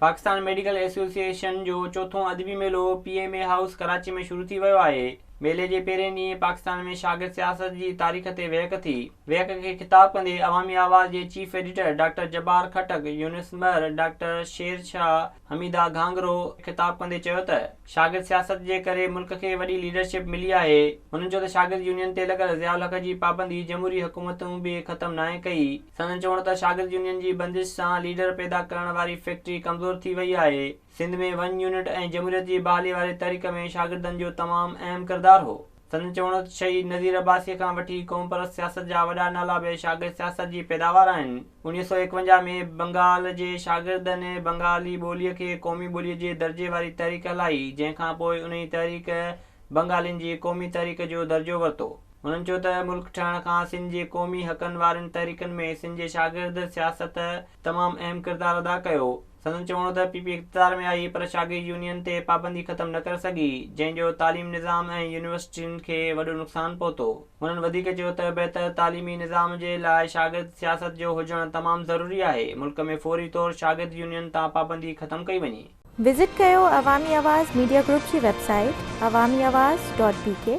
Pakistan medical association जो चौथों अदबी मेलो PMA हाउस कराची में शुरू थी वियो आहे। मेले जे पहिरें ॾींहुं पाकिस्तान में शागिर्द सियासत जी तारीख़ ते वेहक थी। वेहक खे ख़िताब कंदे अवामी आवाज़ जे चीफ एडिटर डॉक्टर जब्बार खटक, यूनिस मर, डॉक्टर शेर शाह, हमीदा घांगरो ख़िताब कंदे चयो त शागिर्द सियासत जे करे मुल्क खे वॾी लीडरशिप मिली आहे। हुननि चयो त शागिर्द यूनियन ते लॻल ज़ियाउल हक़ जी पाबंदी जमहूरी हुकूमतूं बि ख़तमु नाहे कई। संदनि चवण त शागिर्द यूनियन जी बंदिश सां लीडर पैदा करण वारी फैक्ट्री कमज़ोर थी वई आहे। सिंध में 1 यूनिट ऐं जमहूरियत जी बहाली वारे तहरीक में शागिर्दनि जो तमामु अहम किरदारु हो। संदनि चवण त शहीद नज़ीर अब्बासी खां वठी क़ौम परस्त सियासत जा वॾा नाला बि शागिर्द सियासत जी पैदावार आहिनि। 1951 में बंगाल जे शागिर्दनि बंगाली ॿोलीअ खे क़ौमी ॿोलीअ जे दर्जे वारी तहरीक हलाई, जंहिंखां पोइ उन तहरीक बंगालियुनि जी क़ौमी तहरीक जो दर्जो वरितो। हुननि चयो त मुल्क ठहण खां सिंध जे क़ौमी हक़नि वारनि तहरीकनि में सिंध जे शागिर्द सियासत तमामु अहम किरदारु अदा कयो। संदनि चवण त PP इक़्तिदार में आई पर शागिर्द यूनियन ते पाबंदी ख़तमु न करे सघी, जंहिंजो तालीम निज़ाम ऐं यूनिवर्सिटियुनि खे वॾो नुक़सानु पहुतो। हुननि वधीक चयो त बहितर तालीमी निज़ाम जे लाइ शागिर्द सियासत जो हुजणु तमामु ज़रूरी आहे। मुल्क में फौरी तौरु शागिर्द यूनियन तां पाबंदी ख़तमु कई वञे। विज़िट कयो अवामी आवाज़ मीडिया ग्रुप जी वेबसाइट awamiawaz.pk।